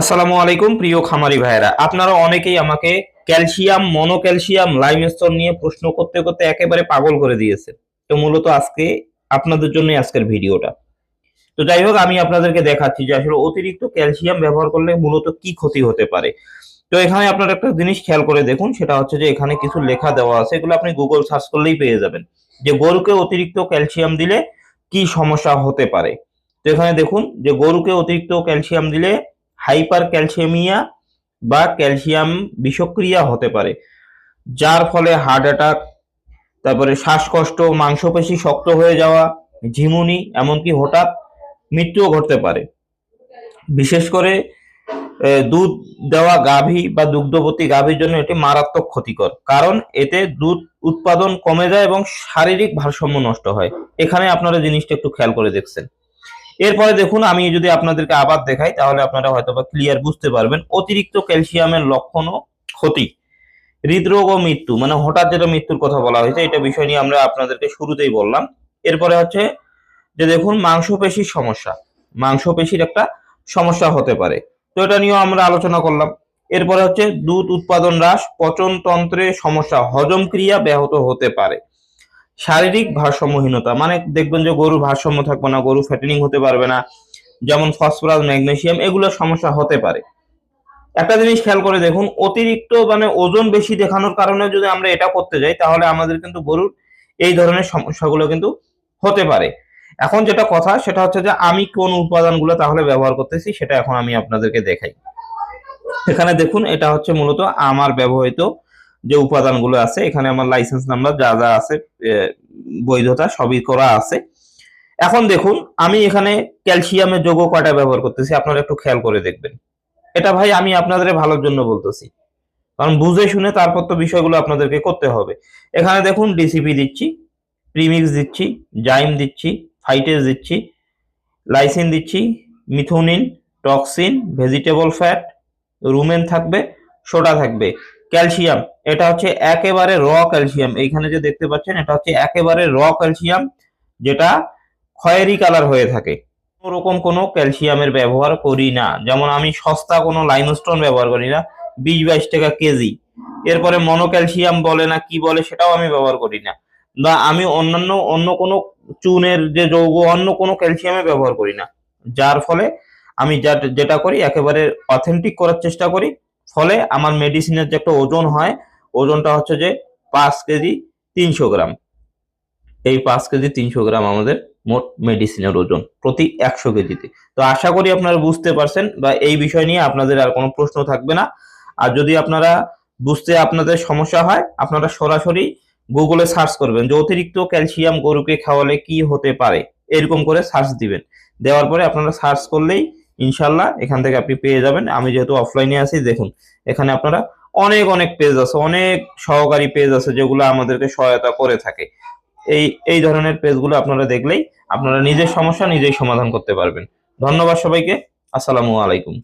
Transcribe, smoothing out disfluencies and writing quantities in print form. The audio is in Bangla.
আসসালামু আলাইকুম প্রিয় খামারি ভাইয়েরা, আপনারা অনেকেই আমাকে ক্যালসিয়াম, মনোক্যালসিয়াম, লাইমস্টোন নিয়ে প্রশ্ন করতে করতে একেবারে পাগল করে দিয়েছে। তো মূলত আজকে আপনাদের জন্য আজকের ভিডিওটা। তো যাই হোক, আমি আপনাদেরকে দেখাচ্ছি যে আসলে অতিরিক্ত ক্যালসিয়াম ব্যবহার করলে মূলত কি ক্ষতি হতে পারে। তো এখানে আপনারা একটা জিনিস খেয়াল করে দেখুন, সেটা হচ্ছে যে এখানে কিছু লেখা দেওয়া আছে, এগুলো আপনি গুগল সার্চ করলেই পেয়ে যাবেন যে গরুকে অতিরিক্ত ক্যালসিয়াম দিলে কি সমস্যা হতে পারে। তো এখানে দেখুন যে গরুকে অতিরিক্ত ক্যালসিয়াম দিলে হাইপার ক্যালসিয়ামিয়া বা ক্যালসিয়াম বিষক্রিয়া হতে পারে, যার ফলে হার্ট অ্যাটাক, তারপরে শ্বাসকষ্ট, মাংসপেশি শক্ত হয়ে যাওয়া, ঝিমুনি, এমনকি হঠাৎ মৃত্যুও ঘটতে পারে। বিশেষ করে দুধ দেওয়া গাভী বা দুগ্ধবতী গাভীর জন্য এটি মারাত্মক ক্ষতিকর, কারণ এতে দুধ উৎপাদন কমে যায় এবং শারীরিক ভারসাম্য নষ্ট হয়। এখানে আপনারা জিনিসটা একটু খেয়াল করে দেখছেন। এরপরে দেখুন, আমি যদি আপনাদেরকে আবার দেখাই তাহলে আপনারা হয়তোবা ক্লিয়ার বুঝতে পারবেন। অতিরিক্ত ক্যালসিয়ামের লক্ষণ ও ক্ষতি: হৃদরোগ ও মৃত্যু, মানে হঠাৎ যেটা মৃত্যুর কথা বলা হয়েছে, এটা বিষয় নিয়ে আমরা আপনাদেরকে শুরুতেই বললাম। এরপরে হচ্ছে যে দেখুন, মাংসপেশির সমস্যা, মাংসপেশির একটা সমস্যা হতে পারে, তো এটা নিয়েও আমরা আলোচনা করলাম। এরপরে হচ্ছে দুধ উৎপাদন হ্রাস, পচন তন্ত্রে সমস্যা, হজম ক্রিয়া ব্যাহত হতে পারে। শারীরিক ভারসাম্যহীনতা, মানে দেখবেন যে গরুর ভারসাম্য থাকবে না, গরু ফ্যাটেনিং হতে পারবে না, যেমন ফসফরাস, ম্যাগনেসিয়াম, এগুলোর সমস্যা হতে পারে। একটা জিনিস খেয়াল করে দেখুন, অতিরিক্ত মানে ওজন বেশি দেখানোর কারণে যদি আমরা এটা করতে যাই তাহলে আমাদের কিন্তু গরুর এই ধরনের সমস্যাগুলো কিন্তু হতে পারে। এখন যেটা কথা সেটা হচ্ছে যে আমি কোন উপাদানগুলো তাহলে ব্যবহার করতেছি সেটা এখন আমি আপনাদেরকে দেখাই। এখানে দেখুন, এটা হচ্ছে মূলত আমার ব্যবহৃত যে উপাদানগুলো আছে, এখানে আমার লাইসেন্স নাম্বার যা যা আছে, বৈধতা সবই করা আছে। এখন দেখুন, আমি এখানে ক্যালসিয়ামের যৌগ কয়টা ব্যবহার করতেছি আপনারা একটু খেয়াল করে দেখবেন। এটা ভাই আমি আপনাদের ভালোর জন্য বলতেছি, কারণ বুঝে শুনে তারপর তো বিষয়গুলো আপনাদেরকে করতে হবে। এখানে দেখুন, ডিসিপি দিচ্ছি, প্রিমিক্স দিচ্ছি, জাইম দিচ্ছি, ফাইটেজ দিচ্ছি, লাইসিন দিচ্ছি, মিথোনিন, টক্সিন, ভেজিটেবল ফ্যাট, রুমেন থাকবে, সোডা থাকবে। ক্যালসিয়াম, এটা হচ্ছে একেবারে র ক্যালসিয়াম, এইখানে যে দেখতে পাচ্ছেন এটা হচ্ছে একেবারে র ক্যালসিয়াম, যেটা খয়েরি কালার হয়ে থাকে। ওরকম কোনো ক্যালসিয়ামের ব্যবহার করি না, যেমন আমি সস্তা কোনো লাইমস্টোন ব্যবহার করি না, 20-22 টাকা কেজি। এরপরে মনোক্যালসিয়াম বলে না কি বলে, সেটাও আমি ব্যবহার করি না, বা আমি অন্য কোনো চুনের যে যৌগ, অন্য কোনো ক্যালসিয়ামে ব্যবহার করি না। যার ফলে আমি যেটা করি একেবারে অথেন্টিক করার চেষ্টা করি। ফলে আমার মেডিসিনের যে একটা ওজন হয়, ওজনটা হচ্ছে যে 5 কেজি 300 গ্রাম। এই 5 কেজি 300 গ্রাম আমাদের মোট মেডিসিনের ওজন প্রতি 100 কেজিতে। তো আশা করি আপনারা বুঝতে পারছেন, বা এই বিষয় নিয়ে আপনাদের আর কোনো প্রশ্ন থাকবে না। আর যদি আপনারা বুঝতে আপনাদের সমস্যা হয়, আপনারা সরাসরি গুগলে সার্চ করবেন যে অতিরিক্ত ক্যালসিয়াম গরুকে খাওয়ালে কি হতে পারে, এরকম করে সার্চ দিবেন। দেওয়ার পরে আপনারা সার্চ করলেই ইনশাল্লাহ এখান থেকে আপনি পেয়ে যাবেন। আমি যেহেতু অফলাইনে আছি, দেখুন এখানে আপনারা অনেক অনেক পেজ আছে, অনেক সহকারী পেজ আছে যেগুলো আমাদেরকে সহায়তা করে থাকে। এই এই ধরনের পেজগুলো আপনারা দেখলেই আপনারা নিজের সমস্যা নিজেই সমাধান করতে পারবেন। ধন্যবাদ সবাইকে। আসসালামু আলাইকুম।